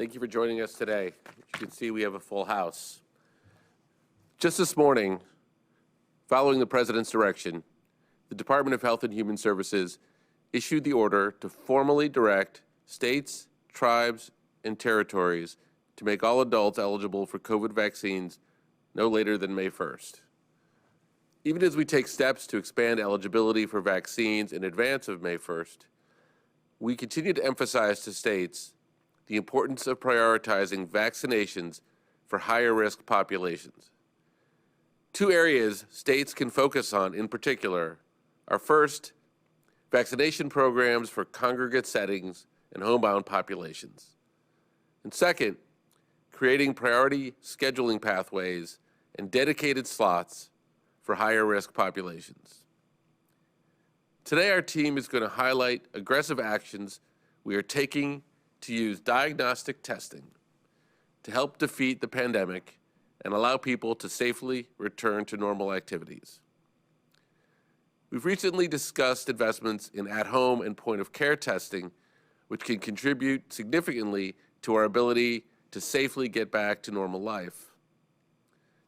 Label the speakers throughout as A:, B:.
A: Thank you for joining us today. As you can see, we have a full house. Just this morning, following the President's direction, the Department of Health and Human Services issued the order to formally direct states, tribes, and territories to make all adults eligible for COVID vaccines no later than May 1st. Even as we take steps to expand eligibility for vaccines in advance of May 1st, we continue to emphasize to states the importance of prioritizing vaccinations for higher risk populations. Two areas states can focus on in particular are first, vaccination programs for congregate settings and homebound populations. And second, creating priority scheduling pathways and dedicated slots for higher risk populations. Today, our team is going to highlight aggressive actions we are taking to use diagnostic testing to help defeat the pandemic and allow people to safely return to normal activities. We've recently discussed investments in at-home and point-of-care testing, which can contribute significantly to our ability to safely get back to normal life.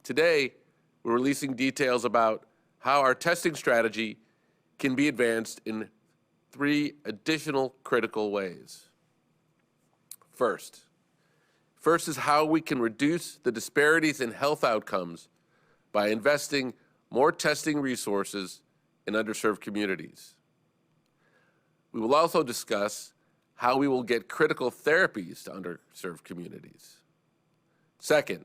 A: Today, we're releasing details about how our testing strategy can be advanced in 3 additional critical ways. First is how we can reduce the disparities in health outcomes by investing more testing resources in underserved communities. We will also discuss how we will get critical therapies to underserved communities. Second,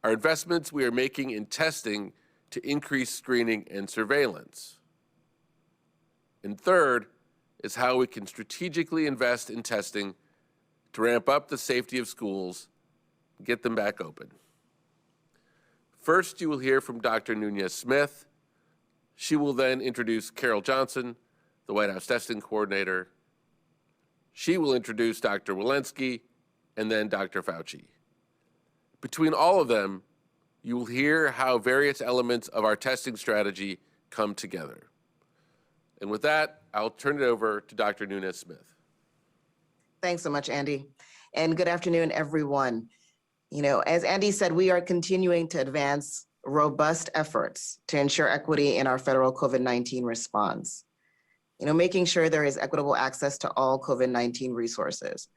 A: our investments we are making in testing to increase screening and surveillance. And third is how we can strategically invest in testing to ramp up the safety of schools and get them back open. First, you will hear from Dr. Nunez-Smith. She will then introduce Carol Johnson, the White House testing coordinator. She will introduce Dr. Walensky and then Dr. Fauci. Between all of them, you will hear how various elements of our testing strategy come together. And with that, I'll turn it over to Dr. Nunez-Smith.
B: Thanks so much, Andy. And good afternoon, everyone. As Andy said, we are continuing to advance robust efforts to ensure equity in our federal COVID-19 response. Making sure there is equitable access to all COVID-19 resources.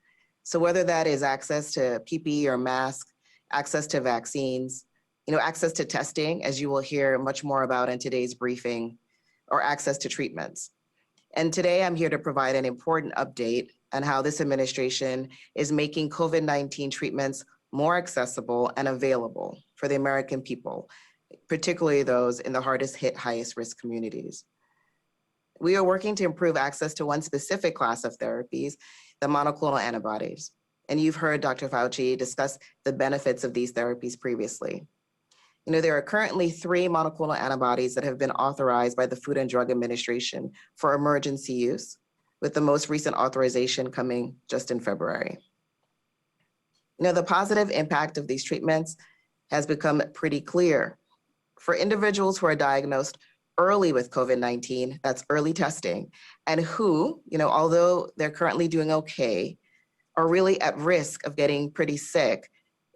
B: So whether that is access to PPE or masks, access to vaccines, access to testing, as you will hear much more about in today's briefing, or access to treatments. And today I'm here to provide an important update on how this administration is making COVID-19 treatments more accessible and available for the American people, particularly those in the hardest hit, highest risk communities. We are working to improve access to one specific class of therapies, the monoclonal antibodies. And you've heard Dr. Fauci discuss the benefits of these therapies previously. There are currently 3 monoclonal antibodies that have been authorized by the Food and Drug Administration for emergency use, with the most recent authorization coming just in February. The positive impact of these treatments has become pretty clear. For individuals who are diagnosed early with COVID-19, that's early testing, and who, although they're currently doing okay, are really at risk of getting pretty sick,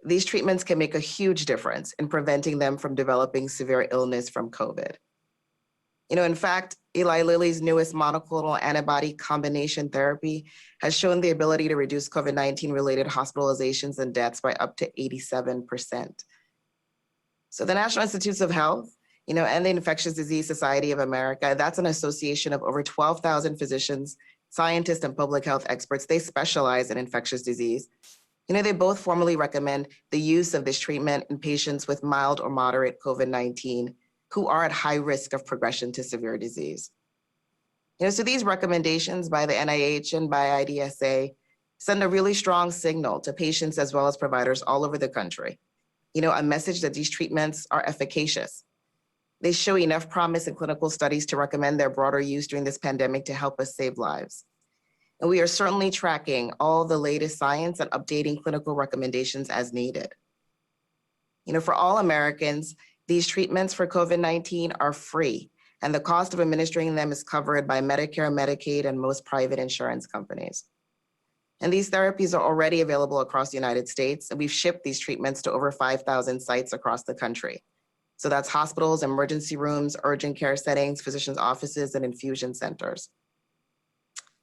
B: these treatments can make a huge difference in preventing them from developing severe illness from COVID. In fact, Eli Lilly's newest monoclonal antibody combination therapy has shown the ability to reduce COVID-19 related hospitalizations and deaths by up to 87%. So the National Institutes of Health, and the Infectious Disease Society of America, that's an association of over 12,000 physicians, scientists, and public health experts. They specialize in infectious disease. They both formally recommend the use of this treatment in patients with mild or moderate COVID-19 who are at high risk of progression to severe disease. So these recommendations by the NIH and by IDSA send a really strong signal to patients as well as providers all over the country. A message that these treatments are efficacious. They show enough promise in clinical studies to recommend their broader use during this pandemic to help us save lives. And we are certainly tracking all the latest science and updating clinical recommendations as needed. For all Americans, these treatments for COVID-19 are free, and the cost of administering them is covered by Medicare, Medicaid, and most private insurance companies. And these therapies are already available across the United States, and we've shipped these treatments to over 5,000 sites across the country. So that's hospitals, emergency rooms, urgent care settings, physicians' offices, and infusion centers.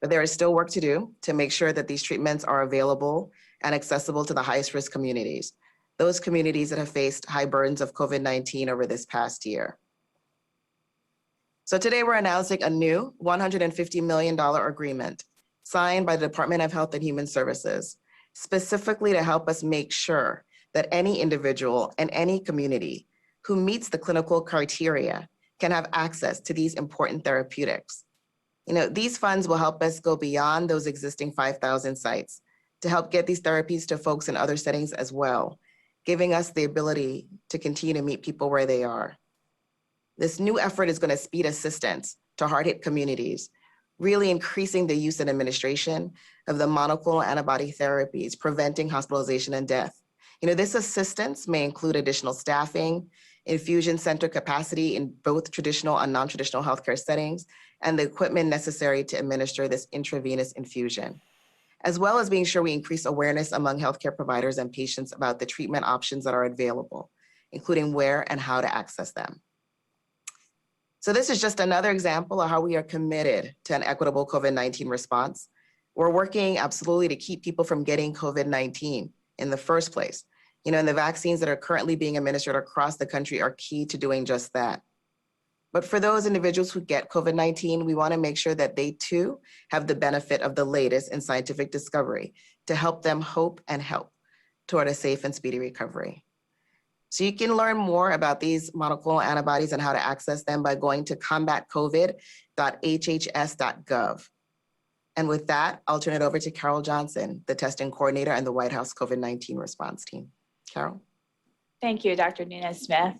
B: But there is still work to do to make sure that these treatments are available and accessible to the highest risk communities, those communities that have faced high burdens of COVID-19 over this past year. So today we're announcing a new $150 million agreement signed by the Department of Health and Human Services, specifically to help us make sure that any individual and any community who meets the clinical criteria can have access to these important therapeutics. These funds will help us go beyond those existing 5,000 sites to help get these therapies to folks in other settings as well, giving us the ability to continue to meet people where they are. This new effort is going to speed assistance to hard-hit communities, really increasing the use and administration of the monoclonal antibody therapies, preventing hospitalization and death. This assistance may include additional staffing, infusion center capacity in both traditional and non-traditional healthcare settings, and the equipment necessary to administer this intravenous infusion, as well as being sure we increase awareness among healthcare providers and patients about the treatment options that are available, including where and how to access them. So this is just another example of how we are committed to an equitable COVID-19 response. We're working absolutely to keep people from getting COVID-19 in the first place. And the vaccines that are currently being administered across the country are key to doing just that. But for those individuals who get COVID-19, we want to make sure that they too have the benefit of the latest in scientific discovery to help them hope and help toward a safe and speedy recovery. So you can learn more about these monoclonal antibodies and how to access them by going to combatcovid.hhs.gov. And with that, I'll turn it over to Carol Johnson, the testing coordinator and the White House COVID-19 response team. Carol?
C: Thank you, Dr. Nunez-Smith.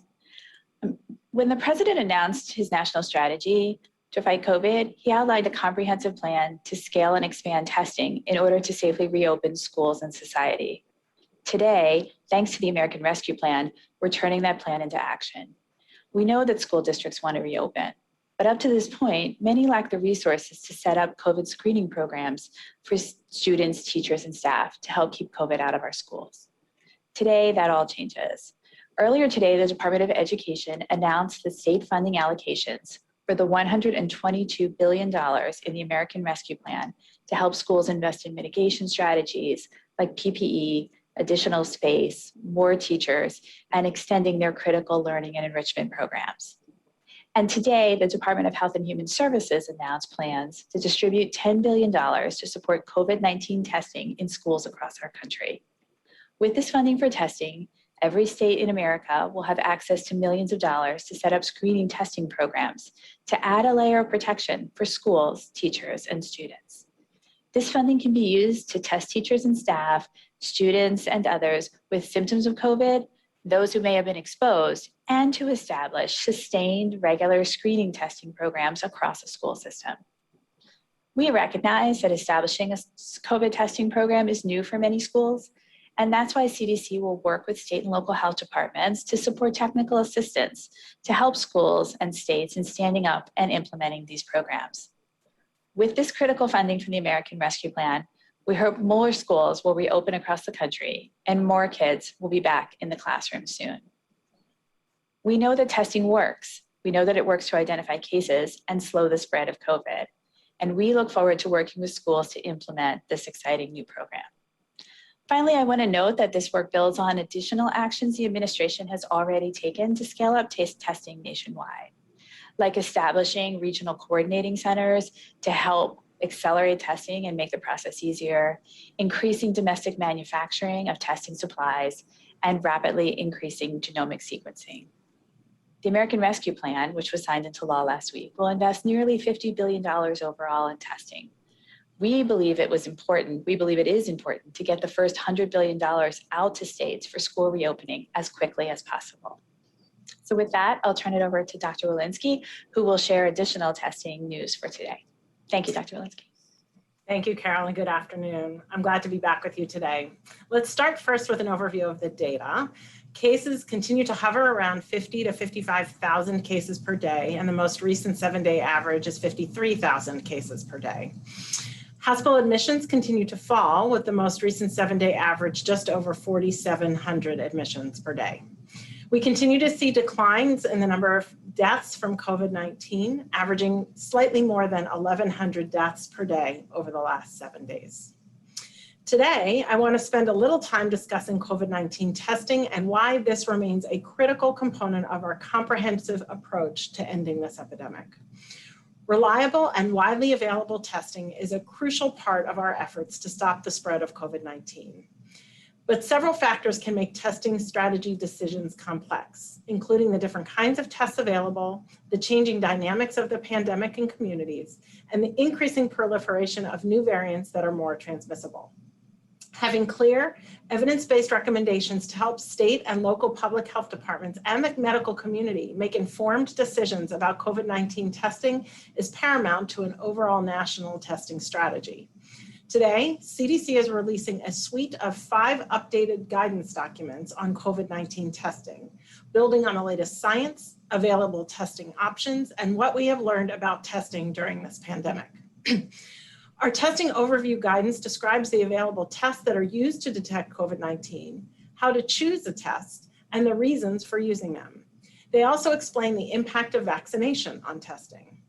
C: When the president announced his national strategy to fight COVID, he outlined a comprehensive plan to scale and expand testing in order to safely reopen schools and society. Today, thanks to the American Rescue Plan, we're turning that plan into action. We know that school districts want to reopen, but up to this point, many lack the resources to set up COVID screening programs for students, teachers, and staff to help keep COVID out of our schools. Today, that all changes. Earlier today, the Department of Education announced the state funding allocations for the $122 billion in the American Rescue Plan to help schools invest in mitigation strategies like PPE, additional space, more teachers, and extending their critical learning and enrichment programs. And today, the Department of Health and Human Services announced plans to distribute $10 billion to support COVID-19 testing in schools across our country. With this funding for testing, every state in America will have access to millions of dollars to set up screening testing programs to add a layer of protection for schools, teachers, and students. This funding can be used to test teachers and staff, students, and others with symptoms of COVID, those who may have been exposed, and to establish sustained regular screening testing programs across the school system. We recognize that establishing a COVID testing program is new for many schools, and that's why CDC will work with state and local health departments to support technical assistance to help schools and states in standing up and implementing these programs. With this critical funding from the American Rescue Plan, we hope more schools will reopen across the country and more kids will be back in the classroom soon. We know that testing works. We know that it works to identify cases and slow the spread of COVID. And we look forward to working with schools to implement this exciting new program. Finally, I want to note that this work builds on additional actions the administration has already taken to scale up testing nationwide, like establishing regional coordinating centers to help accelerate testing and make the process easier, increasing domestic manufacturing of testing supplies, and rapidly increasing genomic sequencing. The American Rescue Plan, which was signed into law last week, will invest nearly $50 billion overall in testing. We believe it is important to get the first $100 billion out to states for school reopening as quickly as possible. So with that, I'll turn it over to Dr. Walensky, who will share additional testing news for today. Thank you, Dr. Walensky.
D: Thank you, Carol, and good afternoon. I'm glad to be back with you today. Let's start first with an overview of the data. Cases continue to hover around 50 to 55,000 cases per day, and the most recent 7-day average is 53,000 cases per day. Hospital admissions continue to fall, with the most recent 7-day average just over 4,700 admissions per day. We continue to see declines in the number of deaths from COVID-19, averaging slightly more than 1,100 deaths per day over the last 7 days. Today, I want to spend a little time discussing COVID-19 testing and why this remains a critical component of our comprehensive approach to ending this epidemic. Reliable and widely available testing is a crucial part of our efforts to stop the spread of COVID-19. But several factors can make testing strategy decisions complex, including the different kinds of tests available, the changing dynamics of the pandemic in communities, and the increasing proliferation of new variants that are more transmissible. Having clear, evidence-based recommendations to help state and local public health departments and the medical community make informed decisions about COVID-19 testing is paramount to an overall national testing strategy. Today, CDC is releasing a suite of 5 updated guidance documents on COVID-19 testing, building on the latest science, available testing options, and what we have learned about testing during this pandemic. Our testing overview guidance describes the available tests that are used to detect COVID-19, how to choose a test, and the reasons for using them. They also explain the impact of vaccination on testing.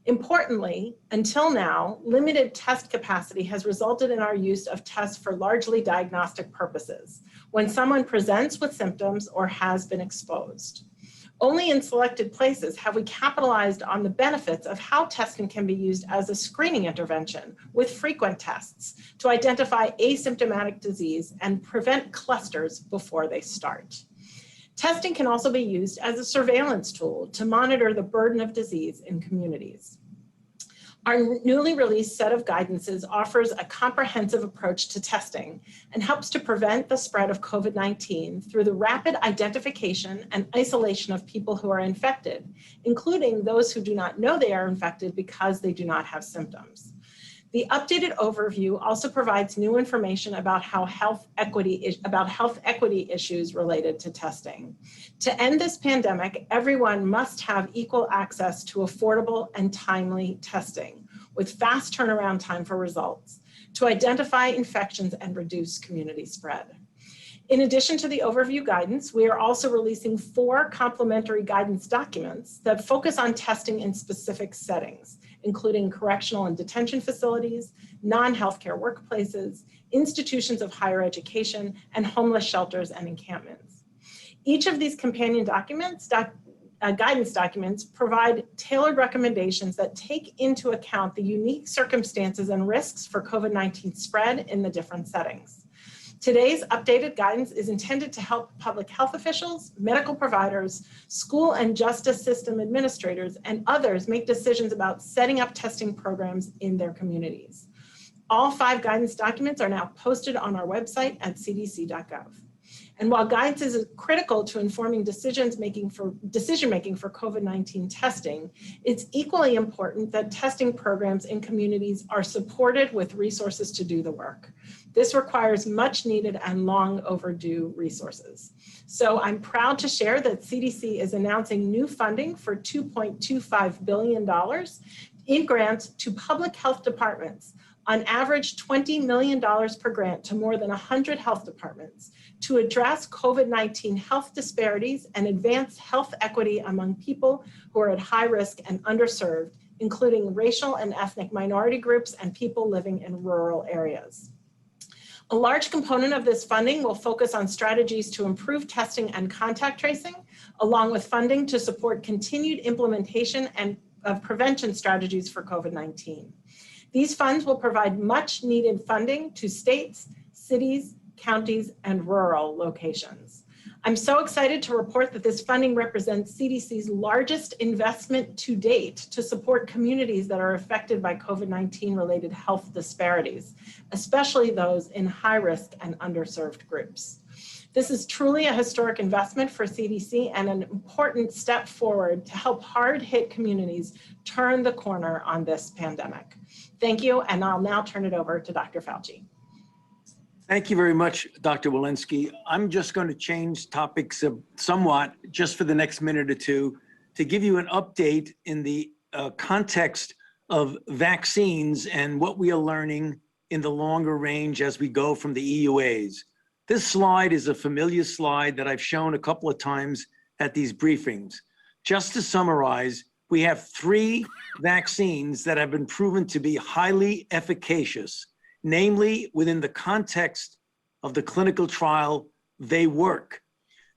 D: Importantly, until now, limited test capacity has resulted in our use of tests for largely diagnostic purposes, when someone presents with symptoms or has been exposed. Only in selected places have we capitalized on the benefits of how testing can be used as a screening intervention with frequent tests to identify asymptomatic disease and prevent clusters before they start. Testing can also be used as a surveillance tool to monitor the burden of disease in communities. Our newly released set of guidances offers a comprehensive approach to testing and helps to prevent the spread of COVID-19 through the rapid identification and isolation of people who are infected, including those who do not know they are infected because they do not have symptoms. The updated overview also provides new information about health equity issues related to testing. To end this pandemic, everyone must have equal access to affordable and timely testing with fast turnaround time for results to identify infections and reduce community spread. In addition to the overview guidance, we are also releasing 4 complementary guidance documents that focus on testing in specific settings, including correctional and detention facilities, non-healthcare workplaces, institutions of higher education, and homeless shelters and encampments. Each of these companion documents, guidance documents, provide tailored recommendations that take into account the unique circumstances and risks for COVID-19 spread in the different settings. Today's updated guidance is intended to help public health officials, medical providers, school and justice system administrators, and others make decisions about setting up testing programs in their communities. All 5 guidance documents are now posted on our website at cdc.gov. And while guidance is critical to informing decision-making for COVID-19 testing, it's equally important that testing programs in communities are supported with resources to do the work. This requires much needed and long overdue resources. So I'm proud to share that CDC is announcing new funding for $2.25 billion in grants to public health departments, on average $20 million per grant to more than 100 health departments, to address COVID-19 health disparities and advance health equity among people who are at high risk and underserved, including racial and ethnic minority groups and people living in rural areas. A large component of this funding will focus on strategies to improve testing and contact tracing, along with funding to support continued implementation of prevention strategies for COVID-19. These funds will provide much needed funding to states, cities, counties, and rural locations. I'm so excited to report that this funding represents CDC's largest investment to date to support communities that are affected by COVID-19 related health disparities, especially those in high risk and underserved groups. This is truly a historic investment for CDC and an important step forward to help hard-hit communities turn the corner on this pandemic. Thank you, and I'll now turn it over to Dr. Fauci.
E: Thank you very much, Dr. Walensky. I'm just going to change topics somewhat just for the next minute or two to give you an update in the context of vaccines and what we are learning in the longer range as we go from the EUAs. This slide is a familiar slide that I've shown a couple of times at these briefings. Just to summarize, we have 3 vaccines that have been proven to be highly efficacious, namely within the context of the clinical trial, they work.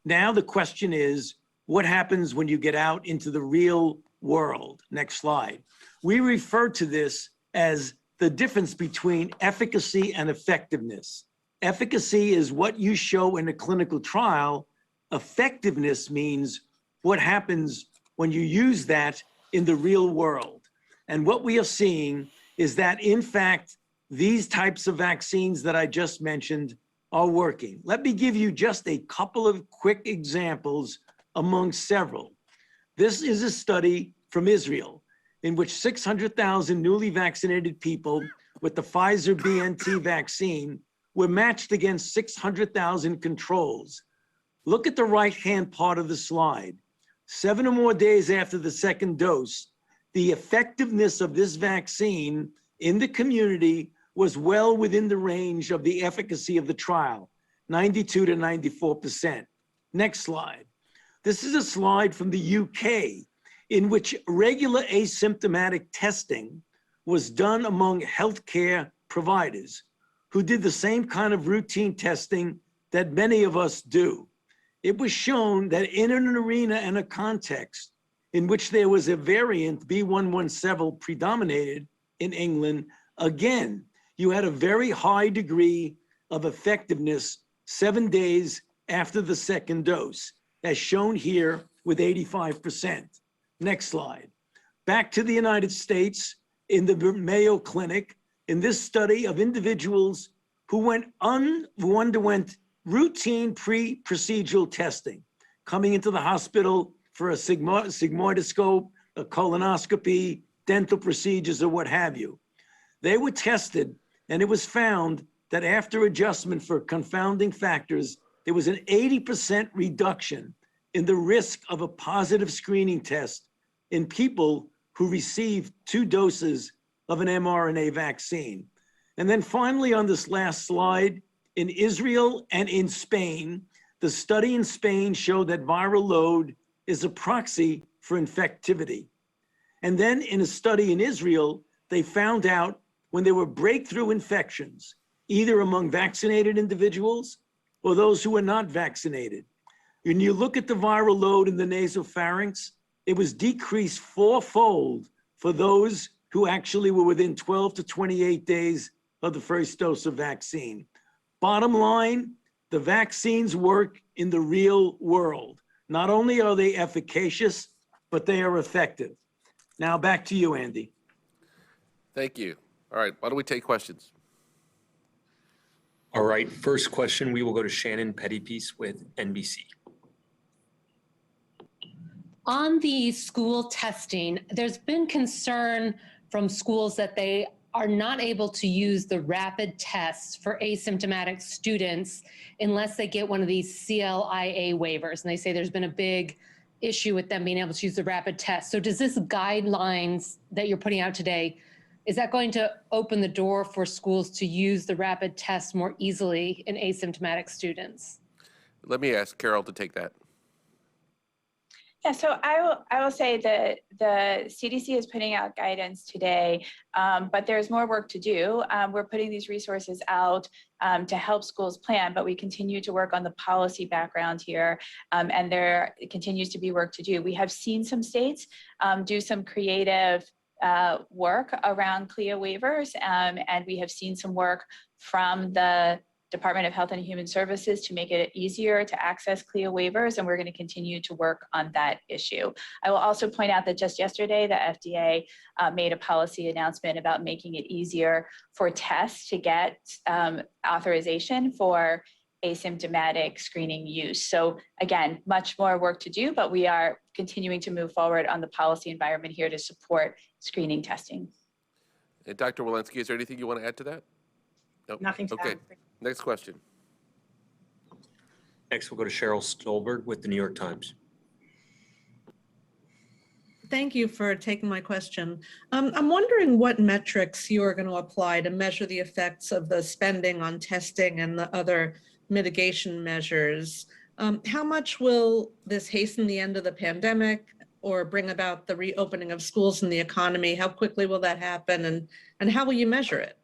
E: Now the question is, what happens when you get out into the real world? Next slide. We refer to this as the difference between efficacy and effectiveness. Efficacy is what you show in a clinical trial. Effectiveness means what happens when you use that in the real world. And what we are seeing is that, in fact, these types of vaccines that I just mentioned are working. Let me give you just a couple of quick examples among several. This is a study from Israel in which 600,000 newly vaccinated people with the Pfizer BNT vaccine were matched against 600,000 controls. Look at the right-hand part of the slide. 7 or more days after the second dose, the effectiveness of this vaccine in the community was well within the range of the efficacy of the trial, 92 to 94%. Next slide. This is a slide from the UK in which regular asymptomatic testing was done among healthcare providers who did the same kind of routine testing that many of us do. It was shown that in an arena and a context in which there was a variant, B117 predominated in England, again, you had a very high degree of effectiveness 7 days after the second dose, as shown here with 85%. Next slide. Back to the United States, in the Mayo Clinic, in this study of individuals who underwent routine pre-procedural testing, coming into the hospital for a sigmoidoscope, a colonoscopy, dental procedures, or what have you. They were tested, and it was found that after adjustment for confounding factors, there was an 80% reduction in the risk of a positive screening test in people who received 2 doses of an mRNA vaccine. And then finally, on this last slide, in Israel and in Spain, the study in Spain showed that viral load is a proxy for infectivity. And then in a study in Israel, they found out when there were breakthrough infections, either among vaccinated individuals or those who were not vaccinated. When you look at the viral load in the nasopharynx, it was decreased 4-fold for those who actually were within 12 to 28 days of the first dose of vaccine. Bottom line, the vaccines work in the real world. Not only are they efficacious, but they are effective. Now back to you, Andy.
A: Thank you. All right, why don't we take questions?
F: All right, first question, we will go to Shannon Pettypiece with NBC.
G: On the school testing, there's been concern from schools that they are not able to use the rapid tests for asymptomatic students unless they get one of these CLIA waivers. And they say there's been a big issue with them being able to use the rapid test. So does this guidelines that you're putting out today, is that going to open the door for schools to use the rapid test more easily in asymptomatic students?
A: Let me ask Carol to take that.
C: Yeah, so I will say that the CDC is putting out guidance today, but there's more work to do. We're putting these resources out to help schools plan, but we continue to work on the policy background here, and there continues to be work to do. We have seen some states do some creative work around CLIA waivers, and we have seen some work from the Department of Health and Human Services to make it easier to access CLIA waivers, and we're going to continue to work on that issue. I will also point out that just yesterday, the FDA made a policy announcement about making it easier for tests to get authorization for asymptomatic screening use. So again, much more work to do, but we are continuing to move forward on the policy environment here to support screening testing.
A: And Dr. Walensky, is there anything you want to add to that? Nope.
D: Nothing to
A: Okay.
D: add.
A: Next question.
F: Next, we'll go to Cheryl Stolberg with the New York Times.
H: Thank you for taking my question. I'm wondering what metrics you are going to apply to measure the effects of the spending on testing and the other mitigation measures. How much will this hasten the end of the pandemic or bring about the reopening of schools and the economy? How quickly will that happen, and how will you measure it?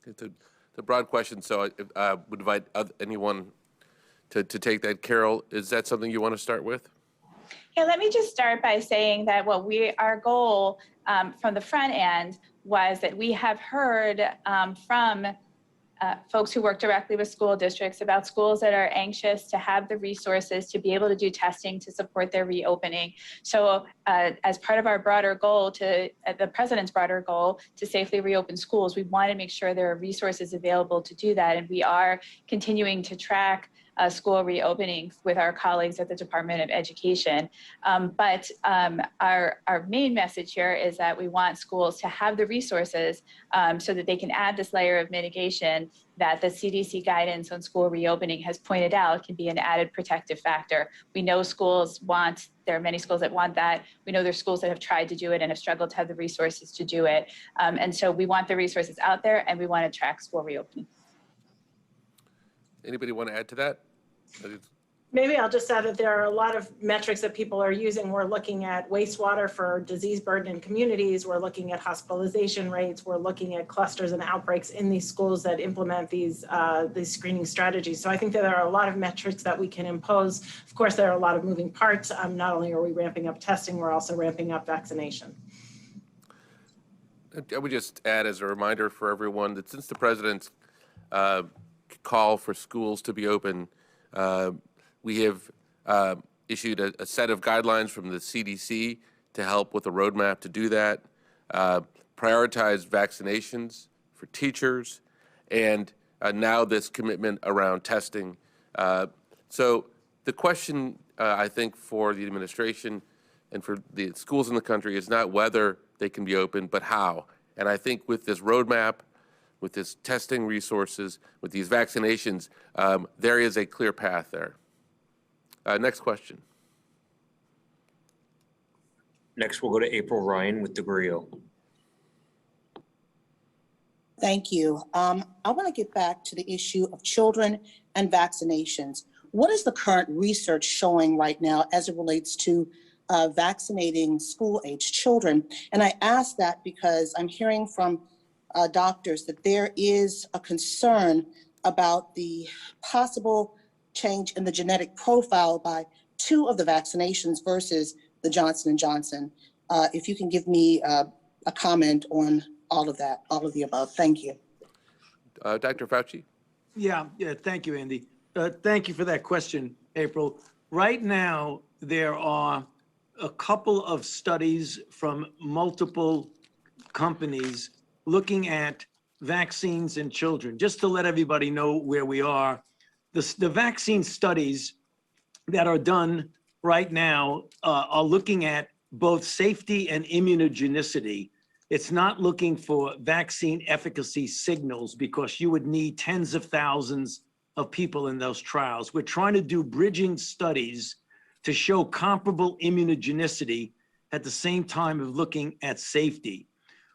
A: It's a broad question, so I would invite anyone to take that. Carol, is that something you want to start with?
C: Yeah, let me just start by saying that our goal from the front end was that we have heard from folks who work directly with school districts about schools that are anxious to have the resources to be able to do testing to support their reopening. So as part of our broader goal the president's broader goal to safely reopen schools, we want to make sure there are resources available to do that. And we are continuing to track school reopening with our colleagues at the Department of Education. But our main message here is that we want schools to have the resources so that they can add this layer of mitigation that the CDC guidance on school reopening has pointed out can be an added protective factor. We know there are many schools that want that. We know there's schools that have tried to do it and have struggled to have the resources to do it. And so we want the resources out there, and we want to track school reopening.
A: Anybody want to add to that?
D: Maybe I'll just add that there are a lot of metrics that people are using. We're looking at wastewater for disease burden in communities. We're looking at hospitalization rates. We're looking at clusters and outbreaks in these schools that implement these screening strategies. So I think that there are a lot of metrics that we can impose. Of course, there are a lot of moving parts. Not only are we ramping up testing, we're also ramping up vaccination.
A: I would just add as a reminder for everyone that since the president's call for schools to be open, we have issued a set of guidelines from the CDC to help with a roadmap to do that, prioritize vaccinations for teachers, and now this commitment around testing. So the question, I think, for the administration and for the schools in the country is not whether they can be open, but how. And I think with this roadmap, with this testing resources, with these vaccinations, there is a clear path there. Next question.
F: Next, we'll go to April Ryan with DeGrio.
I: Thank you. I want to get back to the issue of children and vaccinations. What is the current research showing right now as it relates to vaccinating school-age children? And I ask that because I'm hearing from doctors that there is a concern about the possible change in the genetic profile by 2 of the vaccinations versus the Johnson & Johnson. If you can give me a comment on all of that, all of the above. Thank you.
A: Dr. Fauci?
E: Yeah, thank you, Andy. Thank you for that question, April. Right now, there are a couple of studies from multiple companies looking at vaccines in children. Just to let everybody know where we are, the vaccine studies that are done right now are looking at both safety and immunogenicity. It's not looking for vaccine efficacy signals because you would need tens of thousands of people in those trials. We're trying to do bridging studies to show comparable immunogenicity at the same time of looking at safety.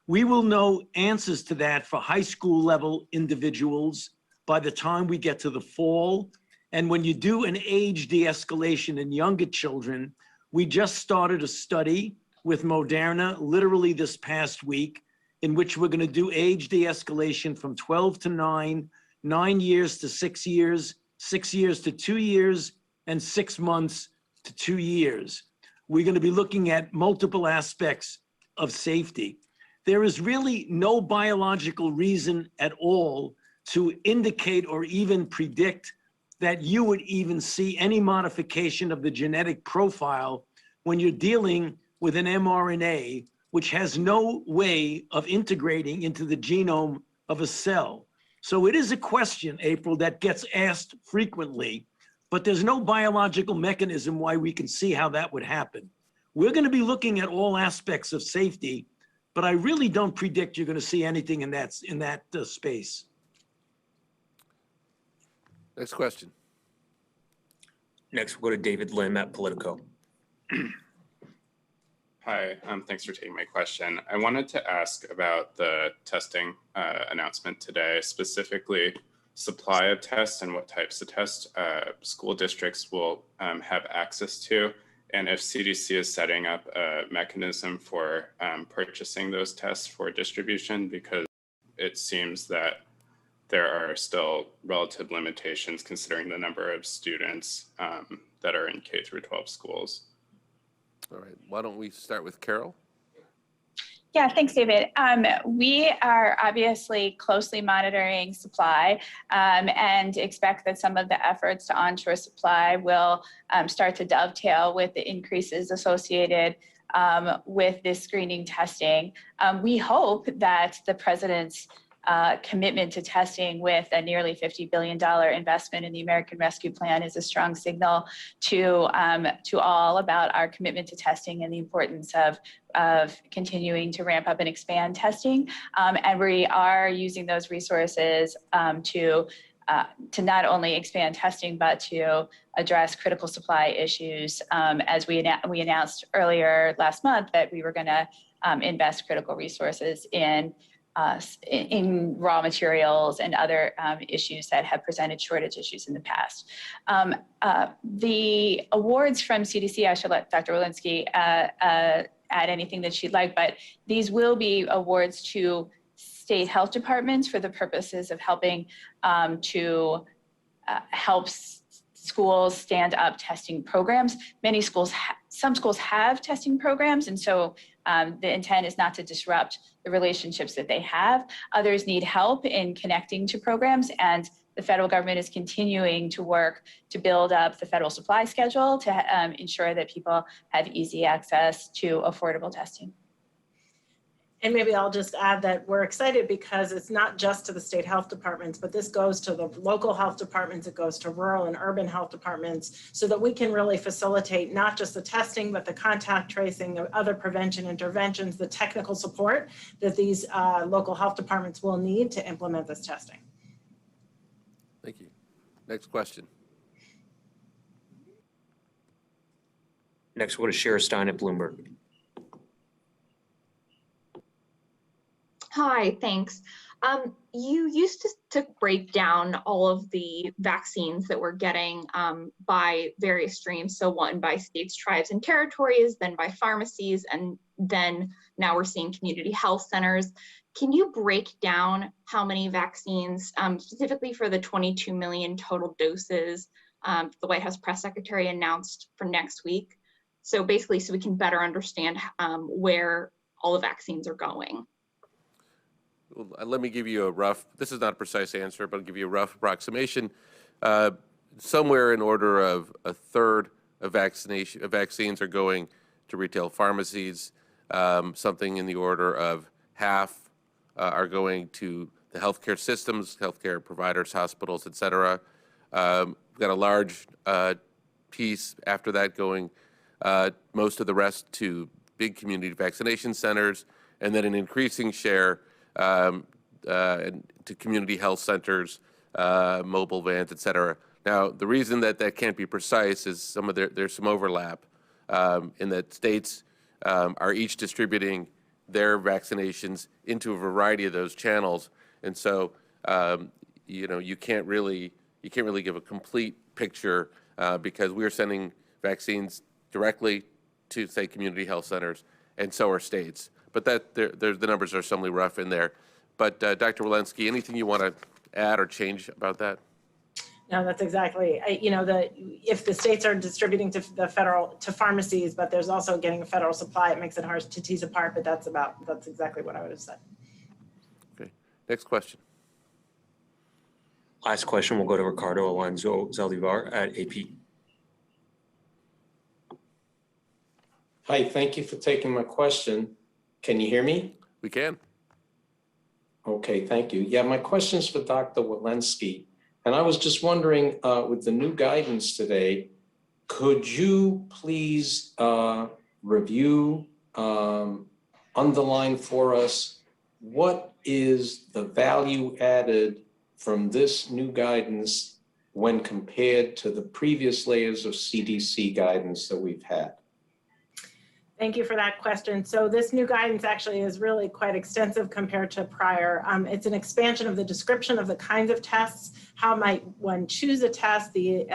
E: We will know answers to that for high school level individuals by the time we get to the fall. And when you do an age de-escalation in younger children, we just started a study with Moderna literally this past week in which we're going to do age de-escalation from 12 to 9, 9 years to 6 years, 6 years to 2 years, and 6 months to 2 years. We're going to be looking at multiple aspects of safety. There is really no biological reason at all to indicate or even predict that you would even see any modification of the genetic profile when you're dealing with an mRNA, which has no way of integrating into the genome of a cell. So it is a question, April, that gets asked frequently, but there's no biological mechanism why we can see how that would happen. We're going to be looking at all aspects of safety, but I really don't predict you're going to see anything in that space.
A: Next question.
F: Next, we'll go to David Lim at Politico.
J: Hi, thanks for taking my question. I wanted to ask about the testing announcement today, specifically supply of tests and what types of tests school districts will have access to, and if CDC is setting up a mechanism for purchasing those tests for distribution, because it seems that there are still relative limitations considering the number of students that are in K through 12 schools.
A: All right, why don't we start with Carol?
C: Yeah, thanks, David. We are obviously closely monitoring supply and expect that some of the efforts to onshore supply will start to dovetail with the increases associated with this screening testing. We hope that the president's commitment to testing with a nearly $50 billion investment in the American Rescue Plan is a strong signal to all about our commitment to testing and the importance of continuing to ramp up and expand testing. And we are using those resources to not only expand testing, but to address critical supply issues. As we announced earlier last month that we were going to invest critical resources in raw materials and other issues that have presented shortage issues in the past. The awards from CDC, I should let Dr. Walensky add anything that she'd like, but these will be awards to state health departments for the purposes of helping to help schools stand up testing programs. Some schools have testing programs, and so the intent is not to disrupt the relationships that they have. Others need help in connecting to programs, and the federal government is continuing to work to build up the federal supply schedule to ensure that people have easy access to affordable testing.
D: And maybe I'll just add that we're excited because it's not just to the state health departments, but this goes to the local health departments, it goes to rural and urban health departments, so that we can really facilitate not just the testing, but the contact tracing, the other prevention interventions, the technical support that these local health departments will need to implement this testing.
A: Thank you. Next question.
F: Next, we'll go to Shara Stein at Bloomberg.
K: Hi, thanks. You used to break down all of the vaccines that we're getting by various streams. So one by states, tribes, and territories, then by pharmacies, and then now we're seeing community health centers. Can you break down how many vaccines, specifically for the 22 million total doses the White House press secretary announced for next week? So basically, so we can better understand where all the vaccines are going.
A: Let me give you a rough, this is not a precise answer, but I'll give you a rough approximation. Somewhere in order of a third of vaccines are going to retail pharmacies. Something in the order of half are going to the healthcare systems, healthcare providers, hospitals, et cetera. We've got a large piece after that going, most of the rest to big community vaccination centers, and then an increasing share to community health centers, mobile vans, et cetera. Now, the reason that that can't be precise is there's some overlap in that states are each distributing their vaccinations into a variety of those channels, and so you can't really give a complete picture because we're sending vaccines directly to, say, community health centers, and so are states. But the numbers are somewhat rough in there. But Dr. Walensky, anything you want to add or change about that?
D: No, that's exactly. If the states are distributing to pharmacies, but there's also getting a federal supply, it makes it hard to tease apart. But that's exactly what I would have said.
A: Okay. Next question.
F: Last question, we'll go to Ricardo Alonso Zaldivar at AP.
L: Hi, thank you for taking my question. Can you hear me?
A: We can.
L: Okay, thank you. Yeah, my question is for Dr. Walensky. And I was just wondering, with the new guidance today, could you please review, underline for us, what is the value added from this new guidance when compared to the previous layers of CDC guidance that we've had?
D: Thank you for that question. So this new guidance actually is really quite extensive compared to prior. It's an expansion of the description of the kinds of tests, how might one choose a test, the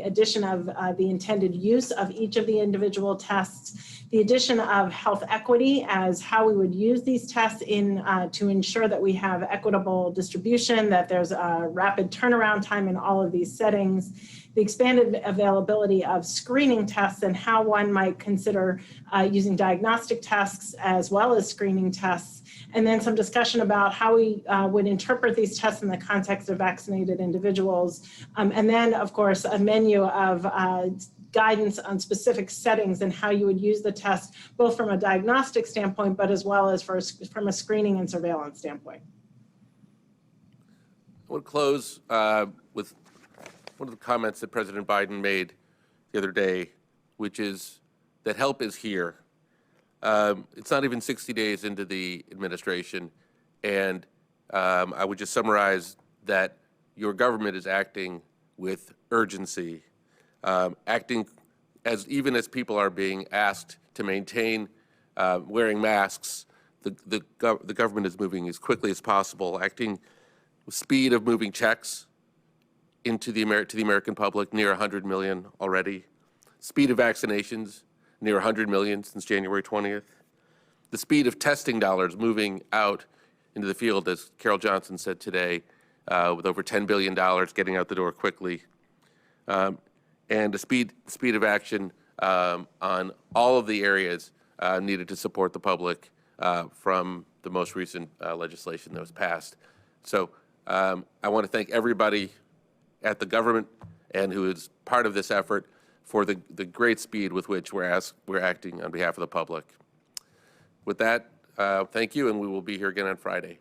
D: addition of the intended use of each of the individual tests, the addition of health equity as how we would use these tests to ensure that we have equitable distribution, that there's a rapid turnaround time in all of these settings, the expanded availability of screening tests and how one might consider using diagnostic tests as well as screening tests, and then some discussion about how we would interpret these tests in the context of vaccinated individuals. And then, of course, a menu of guidance on specific settings and how you would use the test, both from a diagnostic standpoint, but as well as from a screening and surveillance standpoint.
A: I want to close with one of the comments that President Biden made the other day, which is that help is here. It's not even 60 days into the administration, and I would just summarize that your government is acting with urgency, acting even as people are being asked to maintain wearing masks. The government is moving as quickly as possible, acting with speed of moving checks to the American public, near 100 million already. Speed of vaccinations, near 100 million since January 20th. The speed of testing dollars moving out into the field, as Carol Johnson said today, with over $10 billion getting out the door quickly. And the speed of action on all of the areas needed to support the public from the most recent legislation that was passed. So I want to thank everybody at the government and who is part of this effort for the great speed with which we're acting on behalf of the public. With that, thank you, and we will be here again on Friday.